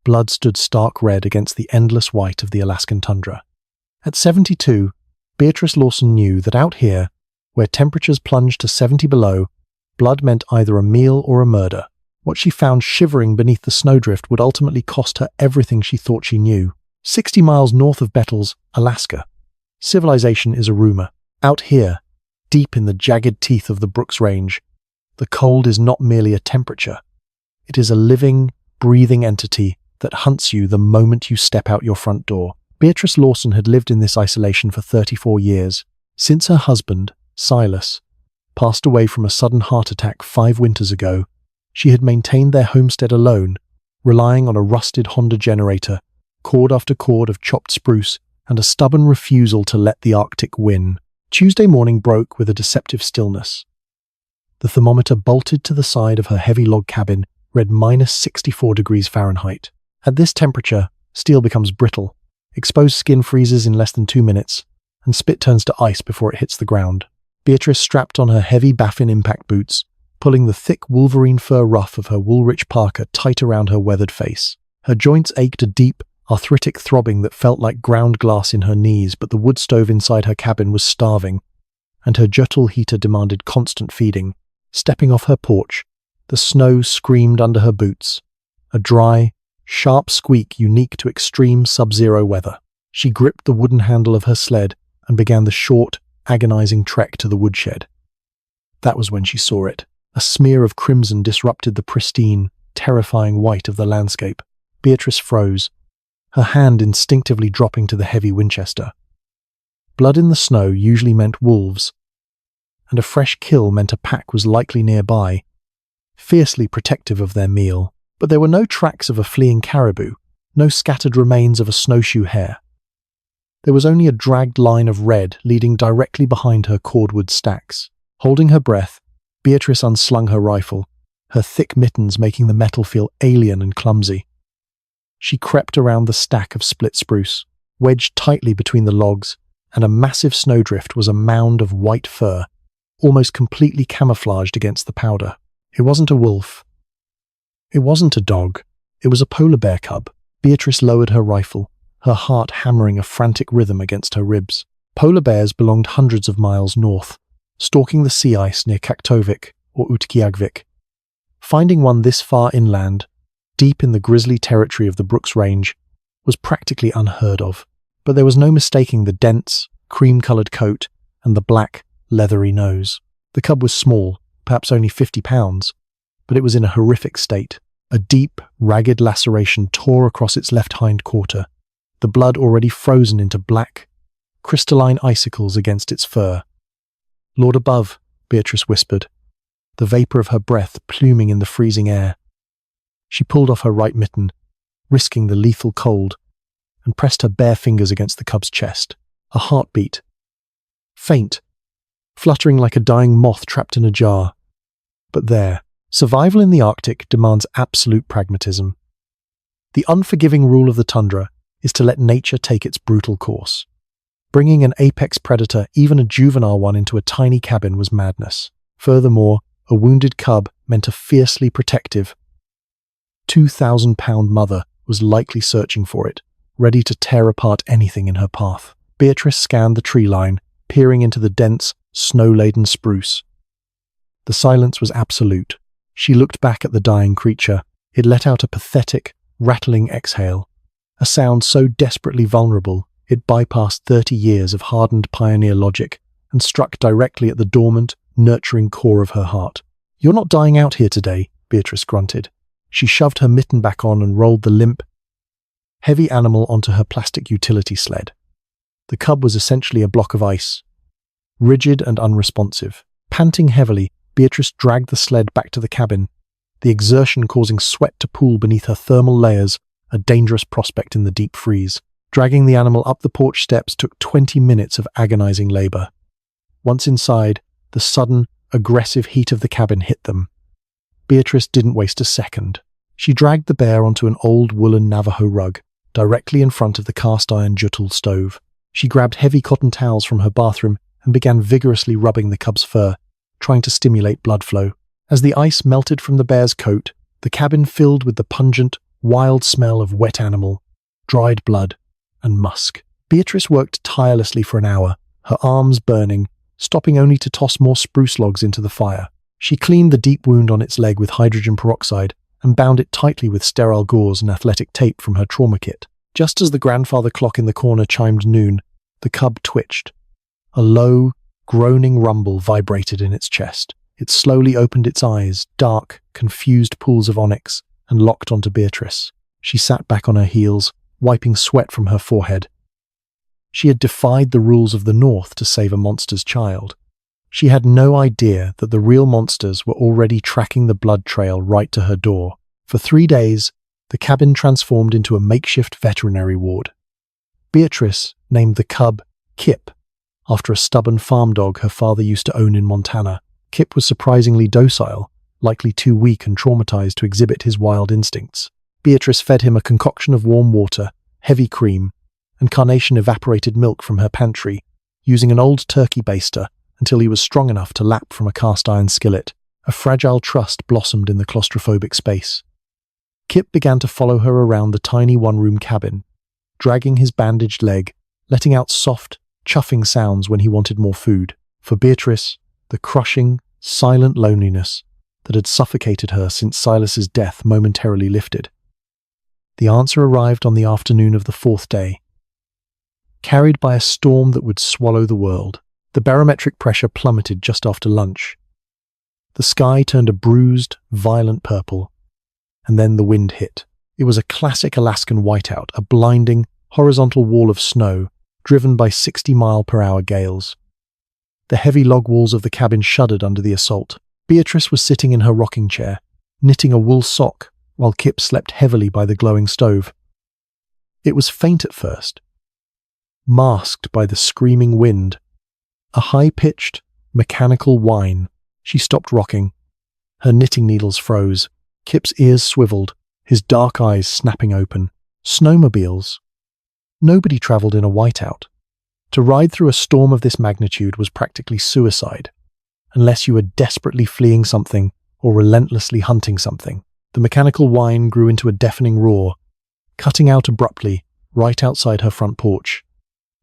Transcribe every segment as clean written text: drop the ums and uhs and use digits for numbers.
Blood stood stark red against the endless white of the Alaskan tundra. At 72, Beatrice Lawson knew that out here, where temperatures plunged to 70 below, blood meant either a meal or a murder. What she found shivering beneath the snowdrift would ultimately cost her everything she thought she knew. 60 miles north of Bettles, Alaska. Civilization is a rumor. Out here, deep in the jagged teeth of the Brooks Range, the cold is not merely a temperature. It is a living, breathing entity that hunts you the moment you step out your front door. Beatrice Lawson had lived in this isolation for 34 years. Since her husband, Silas, passed away from a sudden heart attack 5 winters ago, she had maintained their homestead alone, relying on a rusted Honda generator, cord after cord of chopped spruce, and a stubborn refusal to let the Arctic win. Tuesday morning broke with a deceptive stillness. The thermometer bolted to the side of her heavy log cabin read -64 degrees Fahrenheit. At this temperature, steel becomes brittle, exposed skin freezes in less than 2 minutes, and spit turns to ice before it hits the ground. Beatrice strapped on her heavy Baffin impact boots, pulling the thick wolverine fur ruff of her Woolrich parka tight around her weathered face. Her joints ached a deep, arthritic throbbing that felt like ground glass in her knees, but the wood stove inside her cabin was starving, and her Juttle heater demanded constant feeding. Stepping off her porch, the snow screamed under her boots, a dry, sharp squeak unique to extreme sub-zero weather. She gripped the wooden handle of her sled and began the short, agonizing trek to the woodshed. That was when she saw it. A smear of crimson disrupted the pristine, terrifying white of the landscape. Beatrice froze, her hand instinctively dropping to the heavy Winchester. Blood in the snow usually meant wolves, and a fresh kill meant a pack was likely nearby, fiercely protective of their meal. But there were no tracks of a fleeing caribou, no scattered remains of a snowshoe hare. There was only a dragged line of red leading directly behind her cordwood stacks. Holding her breath, Beatrice unslung her rifle, her thick mittens making the metal feel alien and clumsy. She crept around the stack of split spruce, wedged tightly between the logs, and a massive snowdrift was a mound of white fur, almost completely camouflaged against the powder. It wasn't a wolf. It wasn't a dog. It was a polar bear cub. Beatrice lowered her rifle, her heart hammering a frantic rhythm against her ribs. Polar bears belonged hundreds of miles north, stalking the sea ice near Kaktovik or Utqiagvik. Finding one this far inland, deep in the grisly territory of the Brooks Range, was practically unheard of. But there was no mistaking the dense, cream-colored coat and the black, leathery nose. The cub was small, perhaps only 50 pounds, but it was in a horrific state. A deep, ragged laceration tore across its left hind quarter, the blood already frozen into black, crystalline icicles against its fur. "Lord above," Beatrice whispered, the vapor of her breath pluming in the freezing air. She pulled off her right mitten, risking the lethal cold, and pressed her bare fingers against the cub's chest. A heartbeat. Faint, fluttering like a dying moth trapped in a jar. But there, survival in the Arctic demands absolute pragmatism. The unforgiving rule of the tundra is to let nature take its brutal course. Bringing an apex predator, even a juvenile one, into a tiny cabin was madness. Furthermore, a wounded cub meant a fiercely protective, 2,000-pound mother was likely searching for it, ready to tear apart anything in her path. Beatrice scanned the tree line, peering into the dense, snow-laden spruce. The silence was absolute. She looked back at the dying creature. It let out a pathetic, rattling exhale, a sound so desperately vulnerable it bypassed 30 years of hardened pioneer logic and struck directly at the dormant, nurturing core of her heart. "You're not dying out here today," Beatrice grunted. She shoved her mitten back on and rolled the limp, heavy animal onto her plastic utility sled. The cub was essentially a block of ice, rigid and unresponsive. Panting heavily, Beatrice dragged the sled back to the cabin, the exertion causing sweat to pool beneath her thermal layers, a dangerous prospect in the deep freeze. Dragging the animal up the porch steps took 20 minutes of agonizing labor. Once inside, the sudden, aggressive heat of the cabin hit them. Beatrice didn't waste a second. She dragged the bear onto an old woolen Navajo rug, directly in front of the cast-iron Juttle stove. She grabbed heavy cotton towels from her bathroom and began vigorously rubbing the cub's fur, trying to stimulate blood flow. As the ice melted from the bear's coat, the cabin filled with the pungent, wild smell of wet animal, dried blood, and musk. Beatrice worked tirelessly for an hour, her arms burning, stopping only to toss more spruce logs into the fire. She cleaned the deep wound on its leg with hydrogen peroxide and bound it tightly with sterile gauze and athletic tape from her trauma kit. Just as the grandfather clock in the corner chimed noon, the cub twitched. A low, groaning rumble vibrated in its chest. It slowly opened its eyes, dark, confused pools of onyx, and locked onto Beatrice. She sat back on her heels, wiping sweat from her forehead. She had defied the rules of the North to save a monster's child. She had no idea that the real monsters were already tracking the blood trail right to her door. For 3 days, the cabin transformed into a makeshift veterinary ward. Beatrice named the cub Kip, after a stubborn farm dog her father used to own in Montana. Kip was surprisingly docile, likely too weak and traumatized to exhibit his wild instincts. Beatrice fed him a concoction of warm water, heavy cream, and carnation evaporated milk from her pantry, using an old turkey baster until he was strong enough to lap from a cast-iron skillet. A fragile trust blossomed in the claustrophobic space. Kip began to follow her around the tiny one-room cabin, dragging his bandaged leg, letting out soft, chuffing sounds when he wanted more food. For Beatrice, the crushing, silent loneliness that had suffocated her since Silas's death momentarily lifted. The answer arrived on the afternoon of the 4th day. Carried by a storm that would swallow the world, the barometric pressure plummeted just after lunch. The sky turned a bruised, violent purple, and then the wind hit. It was a classic Alaskan whiteout, a blinding, horizontal wall of snow driven by 60-mile-per-hour gales. The heavy log walls of the cabin shuddered under the assault. Beatrice was sitting in her rocking chair, knitting a wool sock, while Kip slept heavily by the glowing stove. It was faint at first, masked by the screaming wind. A high-pitched, mechanical whine. She stopped rocking. Her knitting needles froze. Kip's ears swiveled, his dark eyes snapping open. Snowmobiles. Nobody traveled in a whiteout. To ride through a storm of this magnitude was practically suicide, unless you were desperately fleeing something or relentlessly hunting something. The mechanical whine grew into a deafening roar, cutting out abruptly right outside her front porch.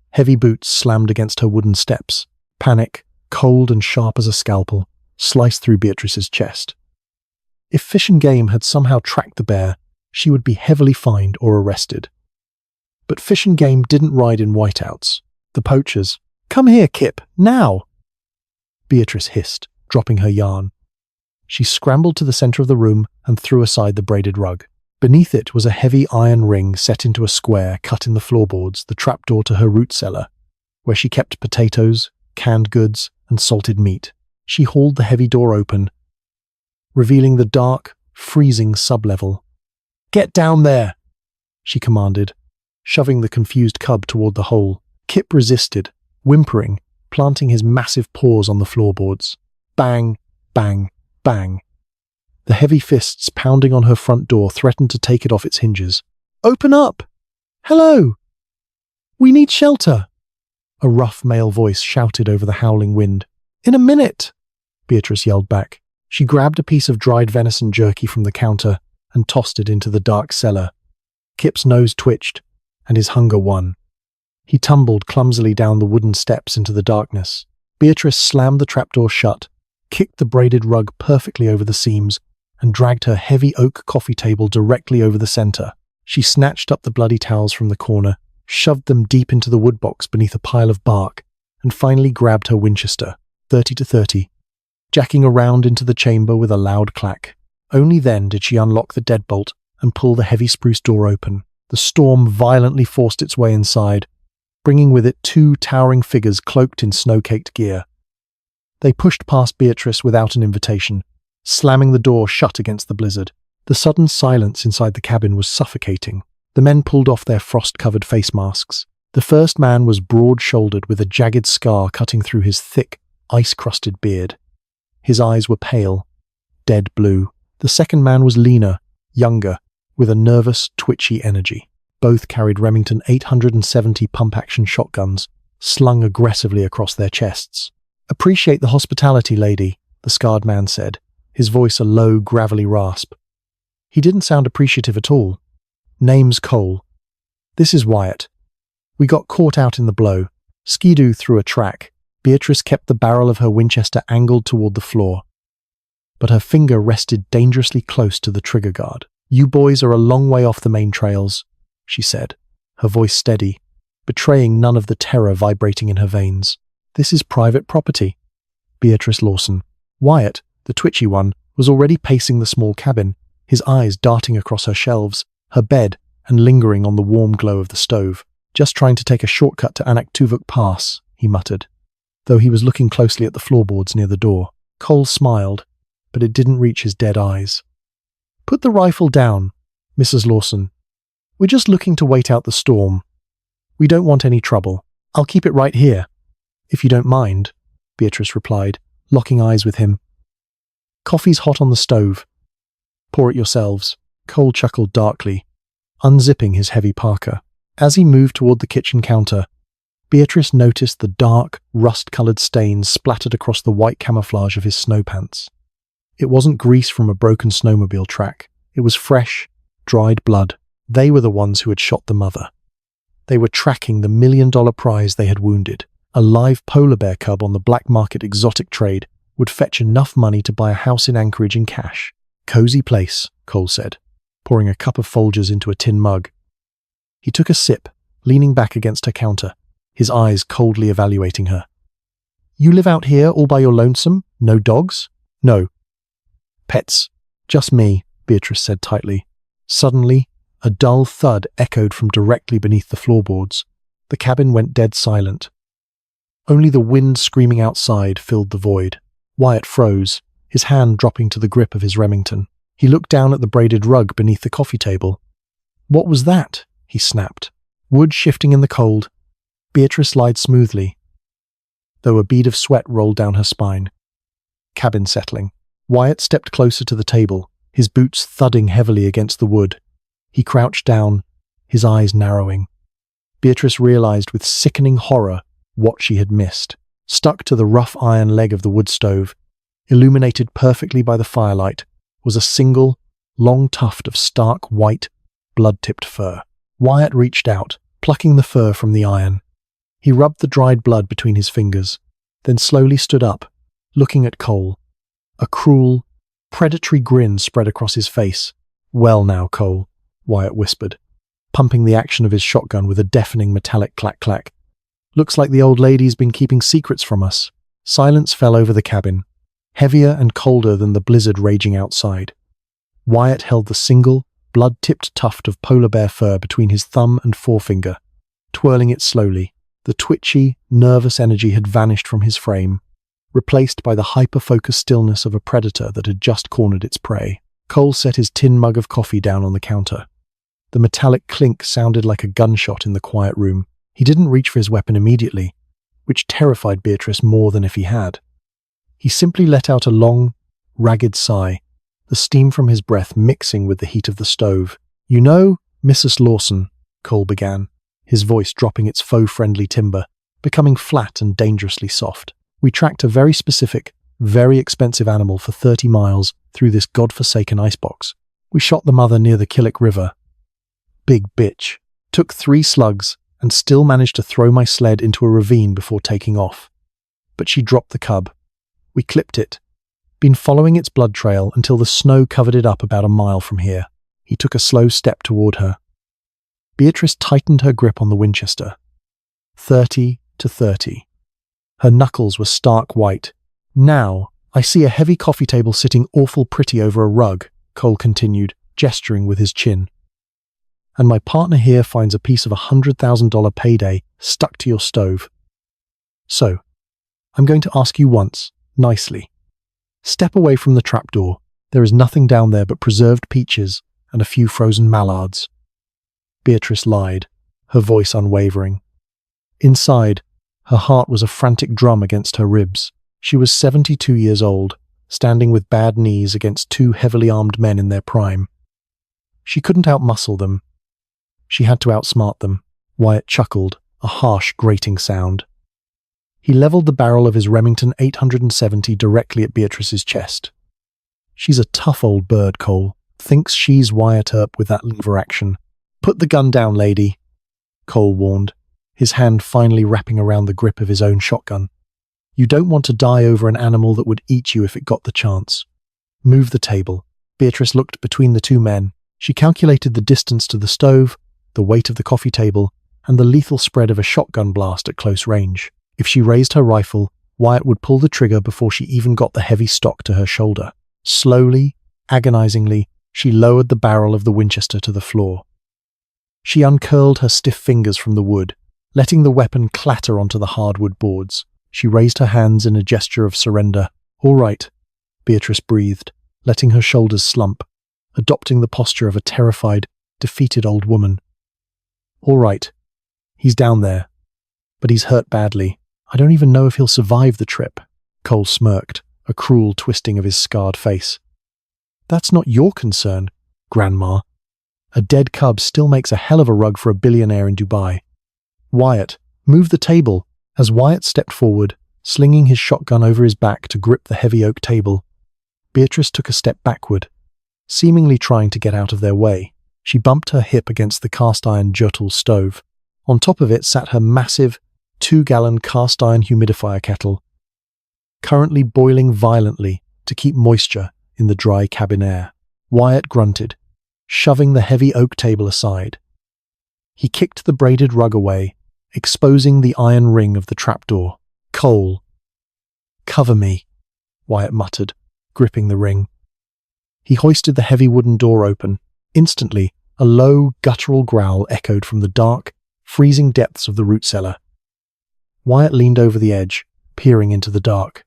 Heavy boots slammed against her wooden steps. Panic, cold and sharp as a scalpel, sliced through Beatrice's chest. If Fish and Game had somehow tracked the bear, she would be heavily fined or arrested. But Fish and Game didn't ride in whiteouts. The poachers. "Come here, Kip, now!" Beatrice hissed, dropping her yarn. She scrambled to the center of the room and threw aside the braided rug. Beneath it was a heavy iron ring set into a square cut in the floorboards, the trapdoor to her root cellar, where she kept potatoes, canned goods, and salted meat. She hauled the heavy door open, revealing the dark, freezing sublevel. "Get down there!" she commanded, shoving the confused cub toward the hole. Kip resisted, whimpering, planting his massive paws on the floorboards. Bang, bang, bang. The heavy fists pounding on her front door threatened to take it off its hinges. "Open up! Hello! We need shelter!" A rough male voice shouted over the howling wind. "In a minute!" Beatrice yelled back. She grabbed a piece of dried venison jerky from the counter and tossed it into the dark cellar. Kip's nose twitched, and his hunger won. He tumbled clumsily down the wooden steps into the darkness. Beatrice slammed the trapdoor shut, kicked the braided rug perfectly over the seams, and dragged her heavy oak coffee table directly over the center. She snatched up the bloody towels from the corner, shoved them deep into the woodbox beneath a pile of bark, and finally grabbed her Winchester, 30-30, jacking around into the chamber with a loud clack. Only then did she unlock the deadbolt and pull the heavy spruce door open. The storm violently forced its way inside, bringing with it 2 towering figures cloaked in snow-caked gear. They pushed past Beatrice without an invitation, slamming the door shut against the blizzard. The sudden silence inside the cabin was suffocating. The men pulled off their frost-covered face masks. The first man was broad-shouldered with a jagged scar cutting through his thick, ice-crusted beard. His eyes were pale, dead blue. The second man was leaner, younger, with a nervous, twitchy energy. Both carried Remington 870 pump-action shotguns, slung aggressively across their chests. "Appreciate the hospitality, lady," the scarred man said, his voice a low, gravelly rasp. He didn't sound appreciative at all. "Name's Cole. This is Wyatt. We got caught out in the blow. Skidoo through a track." Beatrice kept the barrel of her Winchester angled toward the floor, but her finger rested dangerously close to the trigger guard. "You boys are a long way off the main trails," she said, her voice steady, betraying none of the terror vibrating in her veins. "This is private property." Beatrice Lawson. Wyatt, the twitchy one, was already pacing the small cabin, his eyes darting across her shelves, her bed, and lingering on the warm glow of the stove. "Just trying to take a shortcut to Anaktuvuk Pass," he muttered, though he was looking closely at the floorboards near the door. Cole smiled, but it didn't reach his dead eyes. "Put the rifle down, Mrs. Lawson. We're just looking to wait out the storm. We don't want any trouble. I'll keep it right here, if you don't mind," Beatrice replied, locking eyes with him. "Coffee's hot on the stove. Pour it yourselves." Cole chuckled darkly, unzipping his heavy parka. As he moved toward the kitchen counter, Beatrice noticed the dark, rust-colored stains splattered across the white camouflage of his snow pants. It wasn't grease from a broken snowmobile track. It was fresh, dried blood. They were the ones who had shot the mother. They were tracking the $1 million prize they had wounded. A live polar bear cub on the black market exotic trade would fetch enough money to buy a house in Anchorage in cash. "Cozy place," Cole said, pouring a cup of Folgers into a tin mug. He took a sip, leaning back against her counter, his eyes coldly evaluating her. "You live out here all by your lonesome? No dogs?" "No. Pets. Just me," Beatrice said tightly. Suddenly, a dull thud echoed from directly beneath the floorboards. The cabin went dead silent. Only the wind screaming outside filled the void. Wyatt froze, his hand dropping to the grip of his Remington. He looked down at the braided rug beneath the coffee table. "What was that?" he snapped. Wood shifting in the cold, Beatrice lied smoothly, though a bead of sweat rolled down her spine. Cabin settling. Wyatt stepped closer to the table, his boots thudding heavily against the wood. He crouched down, his eyes narrowing. Beatrice realized with sickening horror what she had missed. Stuck to the rough iron leg of the wood stove, illuminated perfectly by the firelight, was a single, long tuft of stark white, blood-tipped fur. Wyatt reached out, plucking the fur from the iron. He rubbed the dried blood between his fingers, then slowly stood up, looking at Cole. A cruel, predatory grin spread across his face. "Well now, Cole," Wyatt whispered, pumping the action of his shotgun with a deafening metallic clack-clack. "Looks like the old lady's been keeping secrets from us." Silence fell over the cabin, heavier and colder than the blizzard raging outside. Wyatt held the single, blood-tipped tuft of polar bear fur between his thumb and forefinger, twirling it slowly. The twitchy, nervous energy had vanished from his frame, replaced by the hyper-focused stillness of a predator that had just cornered its prey. Cole set his tin mug of coffee down on the counter. The metallic clink sounded like a gunshot in the quiet room. He didn't reach for his weapon immediately, which terrified Beatrice more than if he had. He simply let out a long, ragged sigh, the steam from his breath mixing with the heat of the stove. "You know, Mrs. Lawson," Cole began, his voice dropping its faux-friendly timbre, becoming flat and dangerously soft. "We tracked a very specific, very expensive animal for 30 miles through this godforsaken icebox. We shot the mother near the Killick River. Big bitch. Took 3 slugs and still managed to throw my sled into a ravine before taking off. But she dropped the cub. We clipped it. Been following its blood trail until the snow covered it up about a mile from here." He took a slow step toward her. Beatrice tightened her grip on the Winchester. 30 to 30. Her knuckles were stark white. "Now, I see a heavy coffee table sitting awful pretty over a rug," Cole continued, gesturing with his chin. "And my partner here finds a piece of $100,000 payday stuck to your stove. So, I'm going to ask you once, nicely. Step away from the trapdoor. There is nothing down there but preserved peaches and a few frozen mallards." Beatrice lied, her voice unwavering. Inside, her heart was a frantic drum against her ribs. She was 72 years old, standing with bad knees against 2 heavily armed men in their prime. She couldn't outmuscle them. She had to outsmart them. Wyatt chuckled, a harsh, grating sound. He leveled the barrel of his Remington 870 directly at Beatrice's chest. "She's a tough old bird, Cole. Thinks she's Wyatt Earp with that lever action. Put the gun down, lady, Cole warned, his hand finally wrapping around the grip of his own shotgun. You don't want to die over an animal that would eat you if it got the chance. Move the table. Beatrice looked between the two men. She calculated the distance to the stove, the weight of the coffee table, and the lethal spread of a shotgun blast at close range. If she raised her rifle, Wyatt would pull the trigger before she even got the heavy stock to her shoulder. Slowly, agonizingly, she lowered the barrel of the Winchester to the floor. She uncurled her stiff fingers from the wood, letting the weapon clatter onto the hardwood boards. She raised her hands in a gesture of surrender. All right, Beatrice breathed, letting her shoulders slump, adopting the posture of a terrified, defeated old woman. All right, he's down there, but he's hurt badly. I don't even know if he'll survive the trip. Cole smirked, a cruel twisting of his scarred face. That's not your concern, Grandma. A dead cub still makes a hell of a rug for a billionaire in Dubai. Wyatt, move the table. As Wyatt stepped forward, slinging his shotgun over his back to grip the heavy oak table, Beatrice took a step backward, seemingly trying to get out of their way. She bumped her hip against the cast-iron Jotl stove. On top of it sat her massive, 2-gallon cast-iron humidifier kettle, currently boiling violently to keep moisture in the dry cabin air. Wyatt grunted, shoving the heavy oak table aside. He kicked the braided rug away, exposing the iron ring of the trapdoor. Cole. Cover me, Wyatt muttered, gripping the ring. He hoisted the heavy wooden door open. Instantly, a low, guttural growl echoed from the dark, freezing depths of the root cellar. Wyatt leaned over the edge, peering into the dark.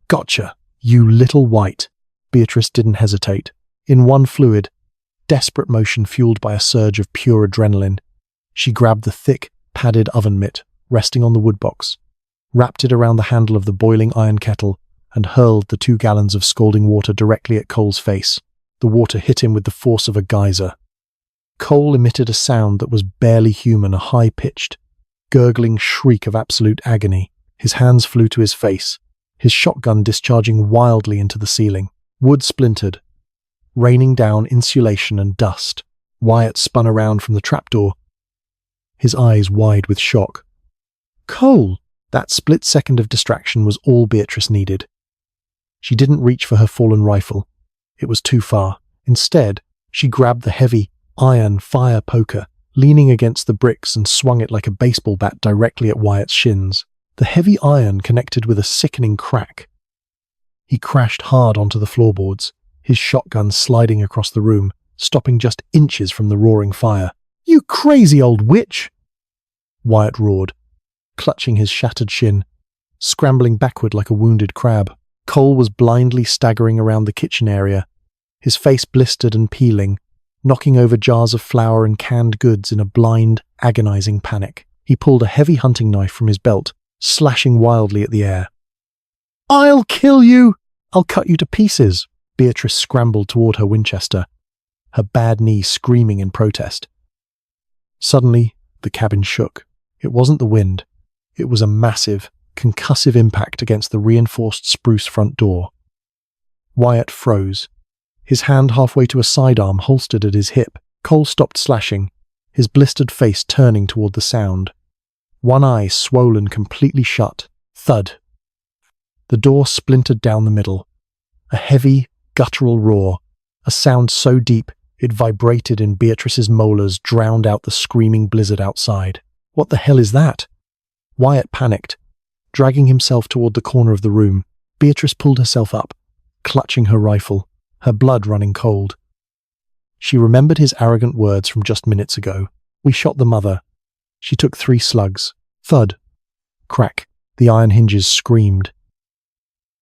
Gotcha, you little white. Beatrice didn't hesitate. In one fluid, desperate motion fueled by a surge of pure adrenaline, she grabbed the thick, padded oven mitt resting on the woodbox, wrapped it around the handle of the boiling iron kettle, and hurled the 2 gallons of scalding water directly at Cole's face. The water hit him with the force of a geyser. Cole emitted a sound that was barely human, a high-pitched, gurgling shriek of absolute agony. His hands flew to his face, his shotgun discharging wildly into the ceiling. Wood splintered, raining down insulation and dust. Wyatt spun around from the trapdoor, his eyes wide with shock. Cole! That split second of distraction was all Beatrice needed. She didn't reach for her fallen rifle. It was too far. Instead, she grabbed the heavy, iron fire poker, leaning against the bricks, and swung it like a baseball bat directly at Wyatt's shins. The heavy iron connected with a sickening crack. He crashed hard onto the floorboards, his shotgun sliding across the room, stopping just inches from the roaring fire. You crazy old witch! Wyatt roared, clutching his shattered shin, scrambling backward like a wounded crab. Cole was blindly staggering around the kitchen area, his face blistered and peeling, knocking over jars of flour and canned goods in a blind, agonizing panic. He pulled a heavy hunting knife from his belt, slashing wildly at the air. I'll kill you! I'll cut you to pieces! Beatrice scrambled toward her Winchester, her bad knee screaming in protest. Suddenly, the cabin shook. It wasn't the wind. It was a massive, concussive impact against the reinforced spruce front door. Wyatt froze, his hand halfway to a sidearm holstered at his hip. Cole stopped slashing, his blistered face turning toward the sound. One eye swollen completely shut. Thud. The door splintered down the middle. A heavy, guttural roar, a sound so deep it vibrated in Beatrice's molars, drowned out the screaming blizzard outside. What the hell is that? Wyatt panicked, dragging himself toward the corner of the room. Beatrice pulled herself up, clutching her rifle, her blood running cold. She remembered his arrogant words from just minutes ago. We shot the mother. She took 3 slugs. Thud. Crack. The iron hinges screamed.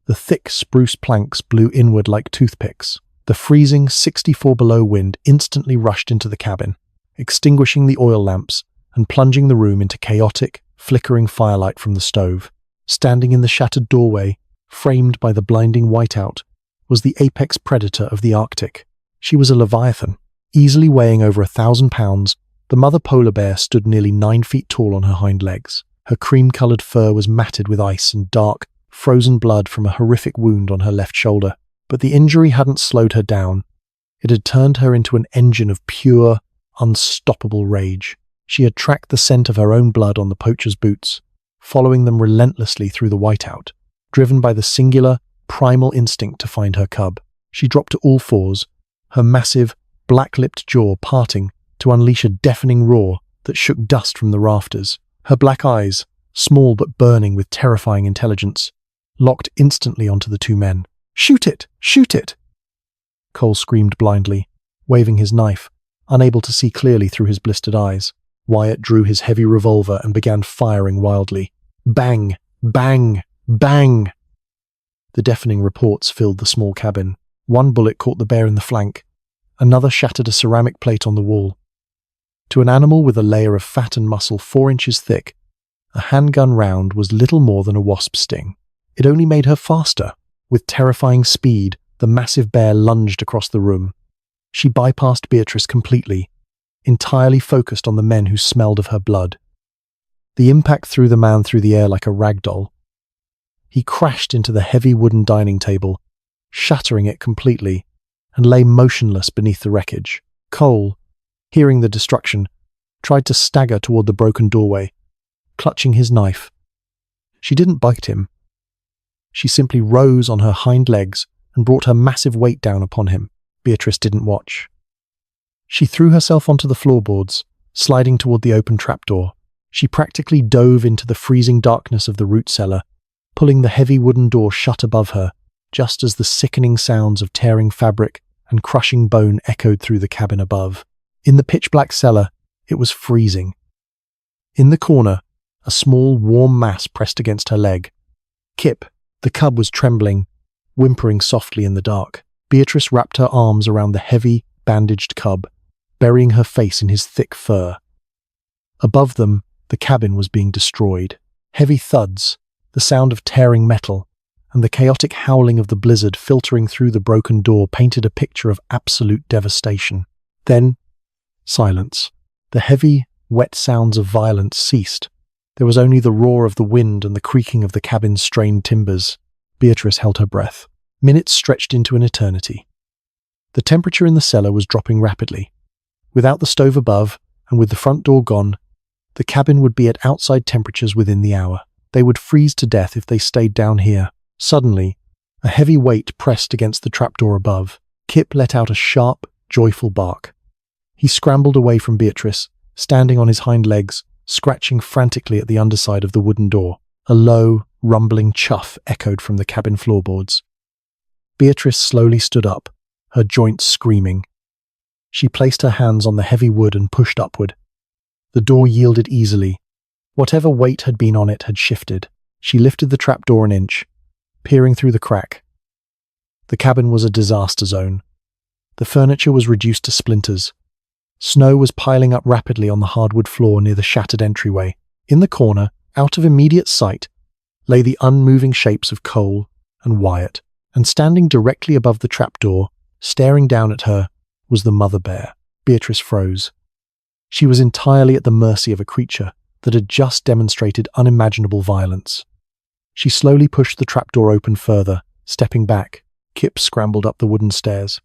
The thick spruce planks blew inward like toothpicks. The freezing 64 below wind instantly rushed into the cabin, extinguishing the oil lamps and plunging the room into chaotic, flickering firelight from the stove. Standing in the shattered doorway, framed by the blinding whiteout, was the apex predator of the Arctic. She was a leviathan, easily weighing over 1,000 pounds. The mother polar bear stood nearly 9 feet tall on her hind legs. Her cream-colored fur was matted with ice and dark, frozen blood from a horrific wound on her left shoulder. But the injury hadn't slowed her down. It had turned her into an engine of pure, unstoppable rage. She had tracked the scent of her own blood on the poacher's boots, following them relentlessly through the whiteout. Driven by the singular, primal instinct to find her cub, she dropped to all fours, her massive, black-lipped jaw parting to unleash a deafening roar that shook dust from the rafters. Her black eyes, small but burning with terrifying intelligence, locked instantly onto the two men. "Shoot it! Shoot it!" Cole screamed blindly, waving his knife, unable to see clearly through his blistered eyes. Wyatt drew his heavy revolver and began firing wildly. Bang! Bang! Bang! The deafening reports filled the small cabin. One bullet caught the bear in the flank. Another shattered a ceramic plate on the wall. To an animal with a layer of fat and muscle 4 inches thick, a handgun round was little more than a wasp sting. It only made her faster. With terrifying speed, the massive bear lunged across the room. She bypassed Beatrice completely, entirely focused on the men who smelled of her blood. The impact threw the man through the air like a rag doll. He crashed into the heavy wooden dining table, shattering it completely, and lay motionless beneath the wreckage. Cole, hearing the destruction, tried to stagger toward the broken doorway, clutching his knife. She didn't bite him. She simply rose on her hind legs and brought her massive weight down upon him. Beatrice didn't watch. She threw herself onto the floorboards, sliding toward the open trapdoor. She practically dove into the freezing darkness of the root cellar, pulling the heavy wooden door shut above her, just as the sickening sounds of tearing fabric and crushing bone echoed through the cabin above. In the pitch-black cellar, it was freezing. In the corner, a small, warm mass pressed against her leg. Kip, the cub, was trembling, whimpering softly in the dark. Beatrice wrapped her arms around the heavy, bandaged cub, burying her face in his thick fur. Above them, the cabin was being destroyed. Heavy thuds, the sound of tearing metal, and the chaotic howling of the blizzard filtering through the broken door painted a picture of absolute devastation. Then, silence. The heavy, wet sounds of violence ceased. There was only the roar of the wind and the creaking of the cabin's strained timbers. Beatrice held her breath. Minutes stretched into an eternity. The temperature in the cellar was dropping rapidly. Without the stove above, and with the front door gone, the cabin would be at outside temperatures within the hour. They would freeze to death if they stayed down here. Suddenly, a heavy weight pressed against the trapdoor above. Kip let out a sharp, joyful bark. He scrambled away from Beatrice, standing on his hind legs, scratching frantically at the underside of the wooden door. A low, rumbling chuff echoed from the cabin floorboards. Beatrice slowly stood up, her joints screaming. She placed her hands on the heavy wood and pushed upward. The door yielded easily. Whatever weight had been on it had shifted. She lifted the trapdoor an inch, peering through the crack. The cabin was a disaster zone. The furniture was reduced to splinters. Snow was piling up rapidly on the hardwood floor near the shattered entryway. In the corner, out of immediate sight, lay the unmoving shapes of Cole and Wyatt, and standing directly above the trapdoor, staring down at her, was the mother bear. Beatrice froze. She was entirely at the mercy of a creature that had just demonstrated unimaginable violence. She slowly pushed the trapdoor open further, stepping back. Kip scrambled up the wooden stairs.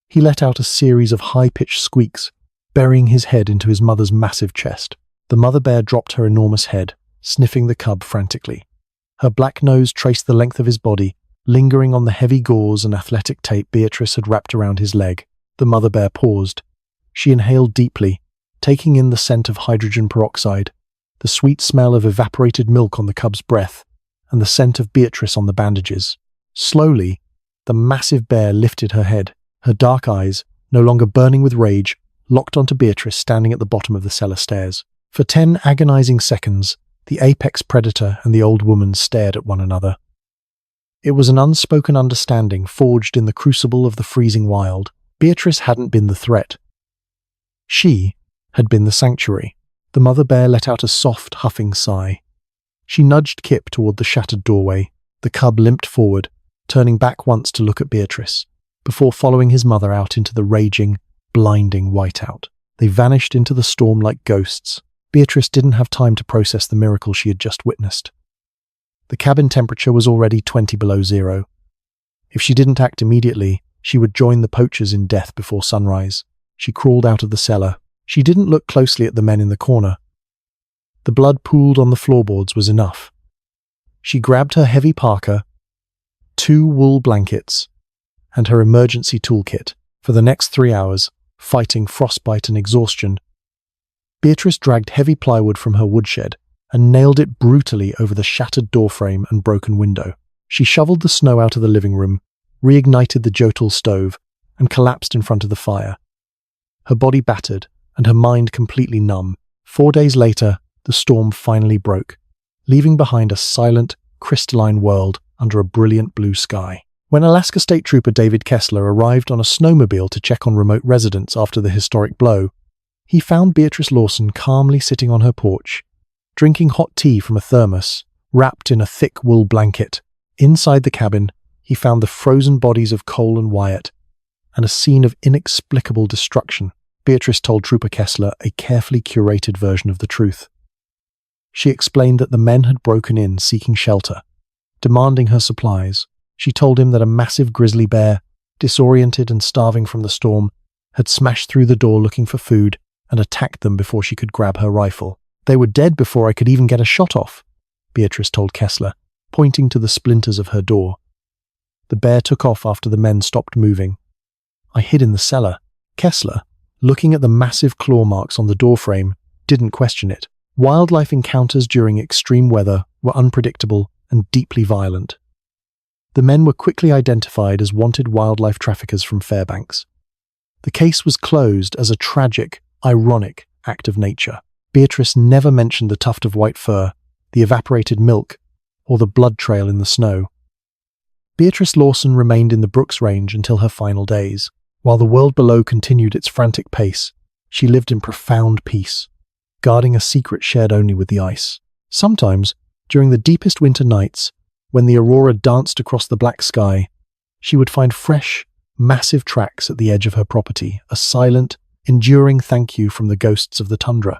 He let out a series of high-pitched squeaks, burying his head into his mother's massive chest. The mother bear dropped her enormous head, sniffing the cub frantically. Her black nose traced the length of his body, lingering on the heavy gauze and athletic tape Beatrice had wrapped around his leg. The mother bear paused. She inhaled deeply, taking in the scent of hydrogen peroxide, the sweet smell of evaporated milk on the cub's breath, and the scent of Beatrice on the bandages. Slowly, the massive bear lifted her head. Her dark eyes, no longer burning with rage, locked onto Beatrice standing at the bottom of the cellar stairs. For 10 agonizing seconds, the apex predator and the old woman stared at one another. It was an unspoken understanding forged in the crucible of the freezing wild. Beatrice hadn't been the threat. She had been the sanctuary. The mother bear let out a soft, huffing sigh. She nudged Kip toward the shattered doorway. The cub limped forward, turning back once to look at Beatrice, before following his mother out into the raging, blinding whiteout. They vanished into the storm like ghosts. Beatrice didn't have time to process the miracle she had just witnessed. The cabin temperature was already 20 below zero. If she didn't act immediately, she would join the poachers in death before sunrise. she crawled out of the cellar. She didn't look closely at the men in the corner. The blood pooled on the floorboards was enough. She grabbed her heavy parka, 2 wool blankets, and her emergency toolkit. For the next 3 hours, fighting frostbite and exhaustion, Beatrice dragged heavy plywood from her woodshed and nailed it brutally over the shattered doorframe and broken window. She shoveled the snow out of the living room, reignited the Jotul stove, and collapsed in front of the fire. Her body battered and her mind completely numb. 4 days later, the storm finally broke, leaving behind a silent, crystalline world under a brilliant blue sky. When Alaska State Trooper David Kessler arrived on a snowmobile to check on remote residents after the historic blow, he found Beatrice Lawson calmly sitting on her porch, drinking hot tea from a thermos, wrapped in a thick wool blanket. Inside the cabin, he found the frozen bodies of Cole and Wyatt, and a scene of inexplicable destruction. Beatrice told Trooper Kessler a carefully curated version of the truth. She explained that the men had broken in seeking shelter, demanding her supplies. She told him that a massive grizzly bear, disoriented and starving from the storm, had smashed through the door looking for food and attacked them before she could grab her rifle. "They were dead before I could even get a shot off," Beatrice told Kessler, pointing to the splinters of her door. "The bear took off after the men stopped moving. I hid in the cellar." Kessler, looking at the massive claw marks on the doorframe, didn't question it. Wildlife encounters during extreme weather were unpredictable and deeply violent. The men were quickly identified as wanted wildlife traffickers from Fairbanks. The case was closed as a tragic, ironic act of nature. Beatrice never mentioned the tuft of white fur, the evaporated milk, or the blood trail in the snow. Beatrice Lawson remained in the Brooks Range until her final days. While the world below continued its frantic pace, she lived in profound peace, guarding a secret shared only with the ice. Sometimes, during the deepest winter nights, when the aurora danced across the black sky, she would find fresh, massive tracks at the edge of her property, a silent, enduring thank you from the ghosts of the tundra.